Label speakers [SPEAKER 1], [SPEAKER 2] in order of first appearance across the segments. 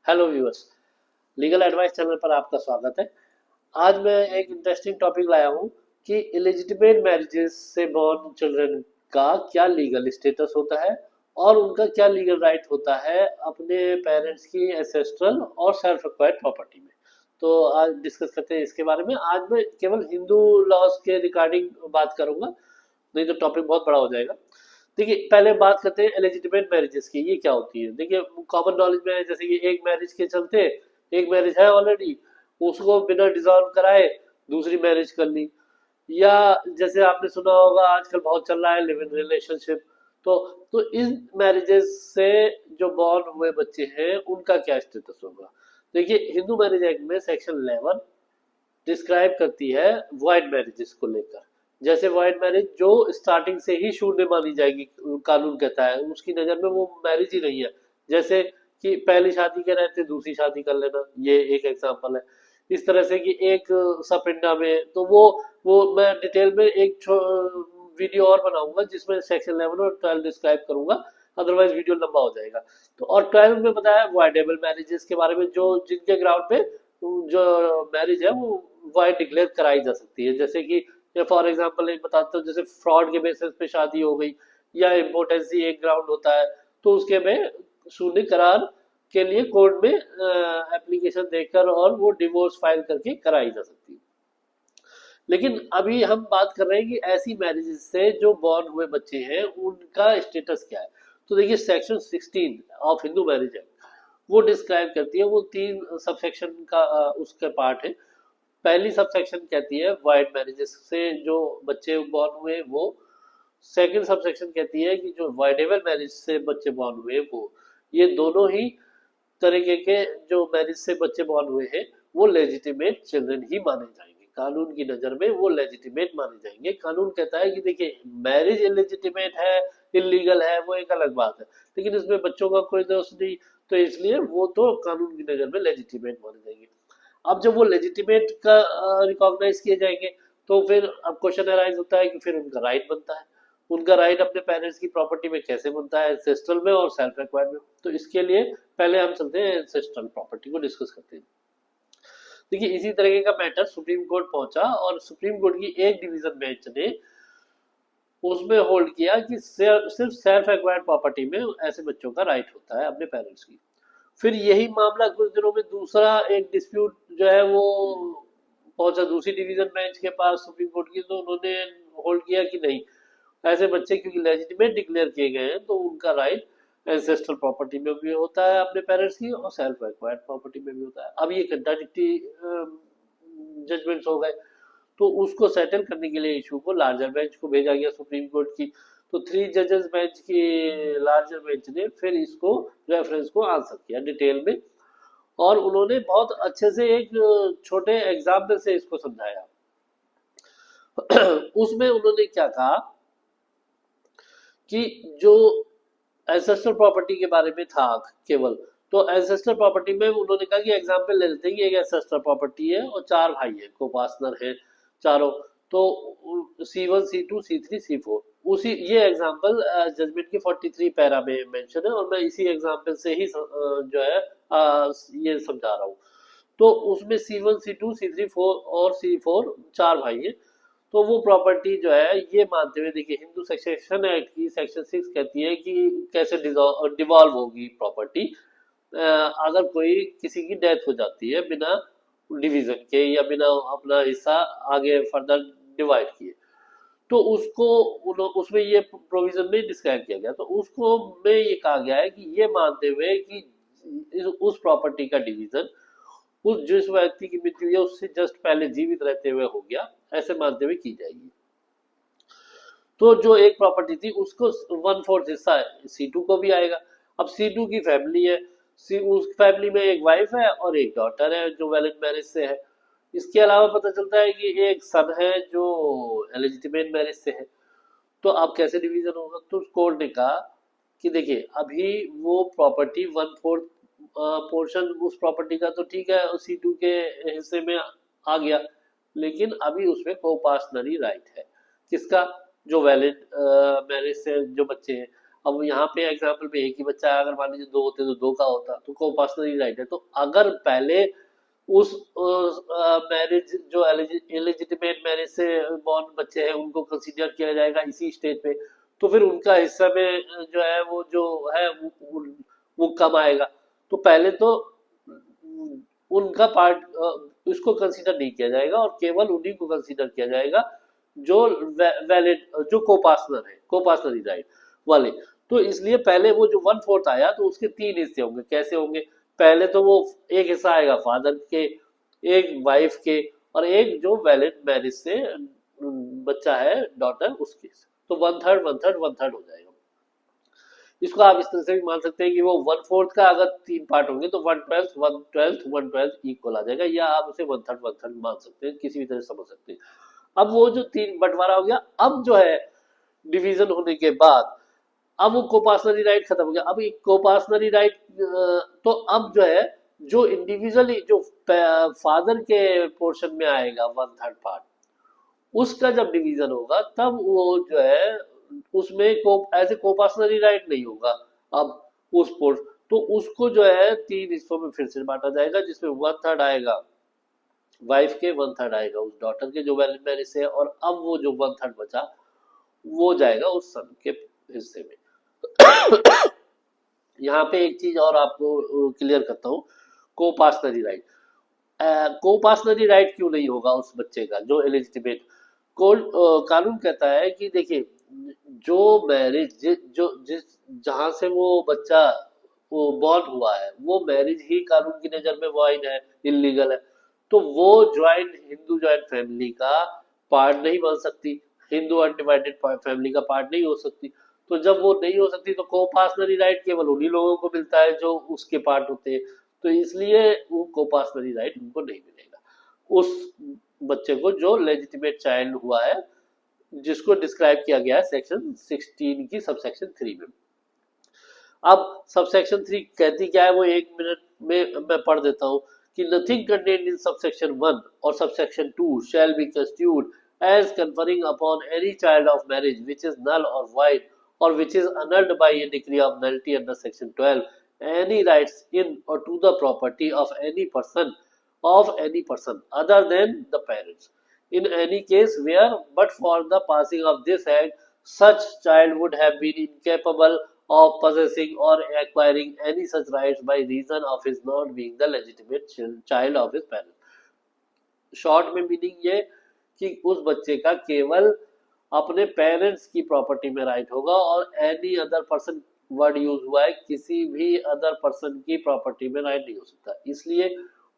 [SPEAKER 1] Hello viewers, legal advice channel पर आपका स्वागत है। आज मैं एक इंटरेस्टिंग टॉपिक लाया हूँ कि इलिजिटिमेट मैरिजेस से बॉर्न चिल्ड्रन का क्या लीगल स्टेटस होता है और उनका क्या लीगल राइट होता है अपने पेरेंट्स की एंसेस्ट्रल और सेल्फ एक्वायर्ड प्रॉपर्टी में। तो आज डिस्कस करते हैं इसके बारे में। आज मैं केवल हिंदू लॉज के रिगार्डिंग बात करूंगा, नहीं तो टॉपिक बहुत बड़ा हो जाएगा। देखिए, पहले बात करते हैं एलिजिटिमेट मैरिजेस की, ये क्या होती है। देखिए, कॉमन नॉलेज में है जैसे कि एक मैरिज के चलते, एक मैरिज है ऑलरेडी, उसको बिना डिसॉल्व कराए दूसरी मैरिज कर ली। या जैसे आपने सुना होगा आजकल बहुत चल रहा है लिव इन रिलेशनशिप। तो तो इन मैरिजेस से जो बॉर्न हुए बच्चे हैं उनका क्या स्टेटस होगा। देखिए, हिंदू मैरिज एक्ट में सेक्शन 11 डिस्क्राइब करती है वॉइड मैरिजेस को लेकर। जैसे वॉइड मैरिज जो स्टार्टिंग से ही शून्य मानी जाएगी, कानून कहता है उसकी नज़र में वो मैरिज ही नहीं है। जैसे कि पहली शादी के रहते दूसरी शादी कर लेना, ये एक एग्जांपल है। इस तरह से कि एक सपिंडा में, तो वो मैं डिटेल में एक वीडियो और बनाऊंगा जिसमें सेक्शन 11 और 12 डिस्क्राइब करूंगा, अदरवाइज वीडियो लंबा हो जाएगा। तो और 12 में बताया वॉइडेबल मैरिजेस के बारे में, जो जिनके ग्राउंड पे जो मैरिज है वो वाइड डिक्लेयर कराई जा सकती है। जैसे कि फॉर एग्जांपल एक बताता हूँ, जैसे फ्रॉड के बेसिस पे शादी हो गई या इम्पोर्टेंसी एक ग्राउंड होता है, तो उसके में शून्य करार के लिए कोर्ट में एप्लीकेशन देकर और वो डिवोर्स फाइल करके कराई जा सकती है। लेकिन अभी हम बात कर रहे हैं कि ऐसी मैरिजेस से जो बॉर्न हुए बच्चे हैं उनका स्टेटस क्या है। तो देखिए, section 16 of Hindu marriage act वो डिस्क्राइब करती है, वो 3 सबसेक्शन का उसका पार्ट है। पहली सबसेक्शन कहती है वाइड मैरिजेस से जो बच्चे बॉर्न हुए वो। सेकंड सबसेक्शन कहती है कि जो वाइडेबल मैरिज से बच्चे बॉर्न हुए वो। ये दोनों ही तरीके के जो मैरिज से बच्चे बॉर्न हुए हैं वो लेजिटिमेट चिल्ड्रन ही माने जाएंगे। कानून की नजर में वो लेजिटिमेट माने जाएंगे। कानून कहता है कि देखिए, मैरिज इलेजिटिमेट है, इलीगल है, वो एक अलग बात है, लेकिन इसमें बच्चों का कोई दोष नहीं, तो इसलिए वो तो कानून की नजर में लेजिटिमेट माने जाएंगे। अब जब वो लेजिटिमेट का रिकॉग्नाइज किए जाएंगे, तो फिर अब क्वेश्चन अराइज होता है कि फिर उनका राइट बनता है। उनका राइट अपने पेरेंट्स की प्रॉपर्टी में कैसे बनता है, एंसेस्ट्रल में और सेल्फ एक्वायर्ड में। तो इसके लिए पहले हम चलते हैं एंसेस्ट्रल प्रॉपर्टी को डिस्कस करते हैं। देखिए, इसी तरीके का मैटर सुप्रीम कोर्ट पहुंचा और सुप्रीम कोर्ट की एक डिवीजन बेंच ने उसमें होल्ड किया कि सिर्फ सेल्फ एक्वायर्ड प्रॉपर्टी में ऐसे बच्चों का राइट होता है अपने पेरेंट्स की। फिर यही मामला कुछ दिनों में दूसरा एक डिस्प्यूट जो है वो पहुंचा दूसरी डिवीजन बेंच के पास सुप्रीम कोर्ट की, तो उन्होंने होल्ड किया कि नहीं, ऐसे बच्चे क्योंकि लेजिटिमेट डिक्लेयर किए गए हैं तो उनका राइट एंसेस्ट्रल प्रॉपर्टी में भी होता है अपने पेरेंट्स की, और सेल्फ एक्वायर्ड प्रॉपर्टी में भी होता है। अब ये कंट्राडिक्टरी जजमेंट्स हो गए, तो उसको सेटल करने के लिए इशू को लार्जर बेंच को भेजा गया सुप्रीम कोर्ट की। तो 3 जजेस बेंच की लार्जर बेंच ने फिर इसको रेफरेंस को आंसर किया डिटेल में, और उन्होंने बहुत अच्छे से एक छोटे एग्जाम्पल से इसको समझाया। उसमें उन्होंने क्या कहा कि जो एंसेस्ट्रल प्रॉपर्टी के बारे में था केवल, तो एंसेस्ट्रल प्रॉपर्टी में उन्होंने कहा कि एग्जांपल ले लेते हैं कि एक एंसेस्ट्रल प्रॉपर्टी है और 4 भाई हैं, को-पार्टनर हैं चारों। तो C1 C2 C3 C4, उसी ये एग्जांपल जजमेंट की 43 पैरा में मेंशन है, और मैं इसी एग्जांपल से ही जो है ये समझा रहा हूँ। तो उसमें C1 C2 C3 4 और C4 चार भाई हैं। तो वो प्रॉपर्टी जो है ये मानते हुए, देखिए, हिंदू सक्सेशन एक्ट की सेक्शन 6 कहती है कि कैसे डिवॉल्व होगी प्रॉपर्टी अगर कोई किसी की डेथ हो जाती है बिना डिवीजन के या बिना अपना हिस्सा आगे फर्दर डिवाइड किए। तो उसको उसमें ये प्रोविजन में डिस्क्राइब किया गया, तो उसको में ये कहा गया है कि ये मानते हुए कि उस प्रॉपर्टी का डिवीजन उस जिस व्यक्ति की मृत्यु हुई है उससे जस्ट पहले जीवित रहते हुए हो गया, ऐसे मानते हुए की जाएगी। तो जो एक प्रॉपर्टी थी उसको 1/4 हिस्सा C2 को भी आएगा। अब C2 की फैमिली है, उस फैमिली में एक वाइफ है और एक डॉटर है जो वैलिड मैरिज से है। इसके अलावा पता चलता है कि एक सन है जो एलिजिटिमेट मैरिज से है। तो अब कैसे डिवीजन होगा, तो कोर्ट ने कहा कि देखिए, अभी वो प्रॉपर्टी 1/4 पोर्शन उस प्रॉपर्टी का तो ठीक है C2 के हिस्से में आ गया, लेकिन अभी उसमें को पार्सनरी राइट है किसका, जो वैलिड मैरिज से जो बच्चे हैं। अब यहाँ पे एग्जाम्पल में एक ही बच्चा है, अगर मान लीजिए दो होते तो दो का होता, तो कोपासनरी राइट है। तो अगर पहले उस मैरिज जो इलिजिटिमेट मैरिज से बॉर्न बच्चे हैं उनको कंसीडर किया जाएगा इसी स्टेज पे, तो फिर उनका हिस्सा में जो है वो जो है वो कम आएगा। तो पहले तो उनका पार्ट उसको कंसीडर नहीं किया जाएगा और केवल उन्हीं को कंसीडर किया जाएगा जो वैलिड जो कोपासनर है, कोपासनरी राइट वाले। तो इसलिए पहले वो जो वन फोर्थ आया तो उसके तीन हिस्से होंगे। कैसे होंगे? पहले तो वो एक हिस्सा आएगा फादर के, एक वाइफ के, और एक जो वैलिड मैरिज से बच्चा है डॉटर उसके। तो one third one third one third हो जाएगा। इसको आप इस तरह से भी मान सकते हैं कि वो वन फोर्थ का अगर तीन पार्ट होंगे तो वन ट्वेल्थ इक्वल आ जाएगा, या आप उसे वन थर्ड मान सकते हैं, किसी भी तरह समझ सकते हैं। अब वो जो तीन बंटवारा हो गया, अब जो है डिवीजन होने के बाद अब वो कोपासनरी राइट खत्म हो गया। अब एक कोपासनरी राइट तो अब जो है जो इंडिविजुअली जो फादर के पोर्शन में आएगा वन थर्ड पार्ट, उसका जब डिवीजन होगा तब वो जो है उसमें को ऐसे कोपासनरी राइट नहीं होगा। अब उस पोर्शन तो उसको जो है तीन हिस्सों में फिर से बांटा जाएगा, जिसमें वन थर्ड आएगा वाइफ के, वन थर्ड आएगा उस डॉटर के जो वैलिड मैरिज से है, और अब वो जो वन थर्ड बचा वो जाएगा उस सन के हिस्से में। यहाँ पे एक चीज और आपको क्लियर करता हूँ, कोपासनरी राइट। कोपासनरी राइट क्यों नहीं होगा उस बच्चे का जो एलिजिटिमेट? कानून कहता है कि देखिए जो मैरिज जो जिस जहां से वो बच्चा वो बॉर्न हुआ है वो मैरिज ही कानून की नजर में वाइड है, इलीगल है, तो वो ज्वाइंट हिंदू ज्वाइंट फैमिली का पार्ट नहीं बन सकती, हिंदू अनडिवाइडेड फैमिली का पार्ट नहीं हो सकती। तो जब वो नहीं हो सकती तो कोपासनरी राइट केवल उन्हीं लोगों को मिलता है जो उसके पार्ट होते हैं। तो इसलिए वो कोपासनरी राइट उनको नहीं मिलेगा उस बच्चे को जो लेजिटिमेट चाइल्ड हुआ है, जिसको डिस्क्राइब किया गया है सेक्शन 16 की सबसेक्शन 3 में। अब सबसेक्शन 3 कहती क्या है वो एक मिनट में मैं पढ़ देता हूँ कि नथिंग कंटेन्ड इन सबसेक्शन 1 और subsection 2 shall be construed as conferring upon any child of marriage which is null or void or which is annulled by a decree of nullity under section 12 any rights in or to the property of any person other than the parents in any case where but for the passing of this act such child would have been incapable of possessing or acquiring any such rights by reason of his not being the legitimate child of his parents. Short में meaning ये कि उस बच्चे का केवल अपने parents की property में राइट होगा और any other person word use हुआ है, किसी भी अदर पर्सन की प्रॉपर्टी में राइट नहीं हो सकता। इसलिए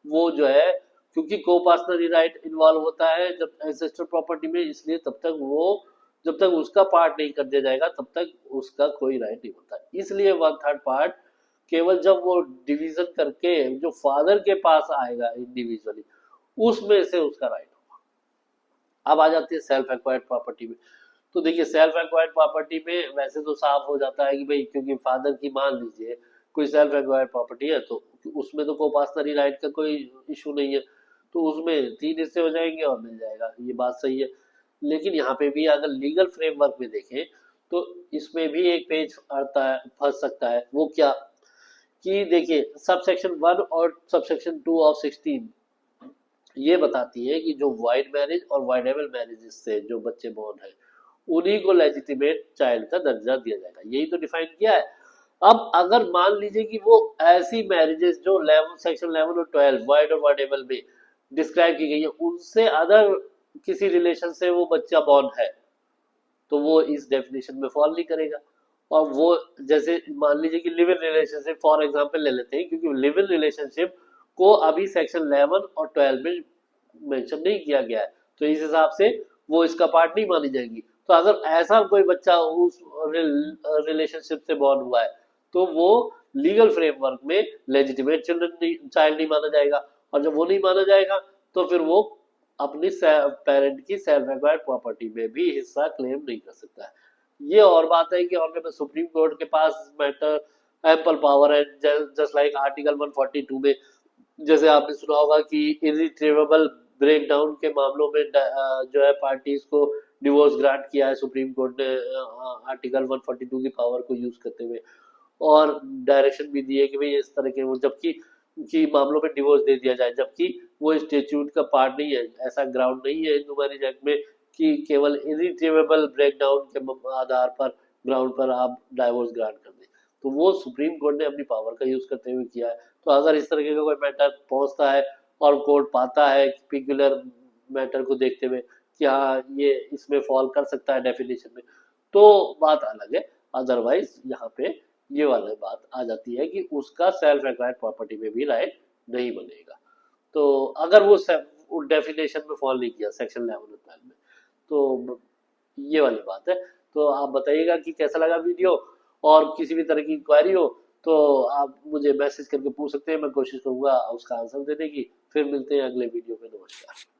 [SPEAKER 1] वो जो है क्योंकि कोपासनरी राइट इन्वॉल्व होता है जब एंसेस्टर प्रॉपर्टी में, इसलिए तब तक वो जब तक उसका पार्ट नहीं कर दिया जाएगा तब तक उसका कोई राइट नहीं होता। इसलिए वन थर्ड पार्ट केवल जब वो डिवीजन करके जो फादर के पास आएगा इंडिविजुअली उसमें से उसका राइट होगा। अब आ जाती है सेल्फ एक्वायर्ड प्रॉपर्टी में। तो देखिए सेल्फ एक्वायर्ड प्रॉपर्टी में वैसे तो साफ हो जाता है कि भाई क्योंकि फादर की मान लीजिए कोई सेल्फ एक्वायर्ड प्रॉपर्टी है तो उसमें तो कोपासनरी राइट का कोई इशू नहीं है, तो उसमें तीन हिस्से हो जाएंगे और मिल जाएगा, ये बात सही है। लेकिन यहाँ पे भी अगर लीगल फ्रेमवर्क में देखें तो इसमें भी एक पेज आता है, फंस सकता है। वो क्या कि देखिए सबसेक्शन 1 और सबसेक्शन 2 ऑफ 16 ये बताती है कि जो वाइड मैरिज और वाइडेबल मैरिज से जो बच्चे बॉर्न है उन्हीं को लेजिटिमेट चाइल्ड का दर्जा दिया जाएगा, यही तो डिफाइन किया है। अब अगर मान लीजिए कि वो ऐसी मैरिजेस जो 11 सेक्शन 11 और 12 वाइड और वाइडेबल में डिस्क्राइब की गई है उनसे अदर किसी रिलेशन से वो बच्चा बॉर्न है तो वो इस डेफिनेशन में फॉल नहीं करेगा। और वो जैसे मान लीजिए कि live in relationship for example ले लेते हैं, क्योंकि लिव इन रिलेशनशिप को अभी सेक्शन 11 और 12 में मेंशन नहीं किया गया है तो इस हिसाब से वो इसका पार्ट नहीं मानी जाएगी। तो अगर ऐसा कोई बच्चा उस रिलेशनशिप से बॉर्न हुआ है तो वो लीगल फ्रेमवर्क में लेजिटिमेट चाइल्ड नहीं माना जाएगा, और जब वो नहीं माना जाएगा तो फिर वो अपनी पेरेंट की सेल्फ एक्वायर्ड प्रॉपर्टी में भी हिस्सा क्लेम नहीं कर सकता है। ये और बात है कि ऑनरेबल सुप्रीम कोर्ट के पास मैटर एम्पल पावर है, जस्ट लाइक आर्टिकल 142 में जैसे आपने सुना होगा कि इरिट्रीवेबल ब्रेकडाउन के मामलों में जो है पार्टीज को डिवोर्स ग्रांट किया है सुप्रीम कोर्ट ने आर्टिकल 142 की पावर को यूज करते हुए, और डायरेक्शन भी दी है कि भाई इस तरह के वो जबकि कि मामलों में डिवोर्स दे दिया जाए, जबकि वो स्टेट्यूट का पार्ट नहीं है। ऐसा ग्राउंड नहीं है हिंदू मैरिज एक्ट में कि केवल इरिट्रीवेबल ब्रेकडाउन के आधार पर ग्राउंड पर आप डाइवोर्स ग्रांट कर दें। तो वो सुप्रीम कोर्ट ने अपनी पावर का यूज करते हुए किया है। तो अगर इस तरीके का कोई मैटर पहुंचता है और कोर्ट पाता है पिक्युलर मैटर को देखते हुए कि हाँ ये इसमें फॉल कर सकता है डेफिनेशन में, तो बात अलग है। अदरवाइज यहाँ पे ये वाली बात आ जाती है कि उसका सेल्फ एक्वायर्ड प्रॉपर्टी में भी राइट नहीं बनेगा। तो अगर वो डेफिनेशन में फॉल नहीं किया सेक्शन 11 और 12 में, तो ये वाली बात है। तो आप बताइएगा कि कैसा लगा वीडियो, और किसी भी तरह की इंक्वायरी हो तो आप मुझे मैसेज करके पूछ सकते हैं, मैं कोशिश करूंगा उसका आंसर देने की। फिर मिलते हैं अगले वीडियो में। नमस्कार।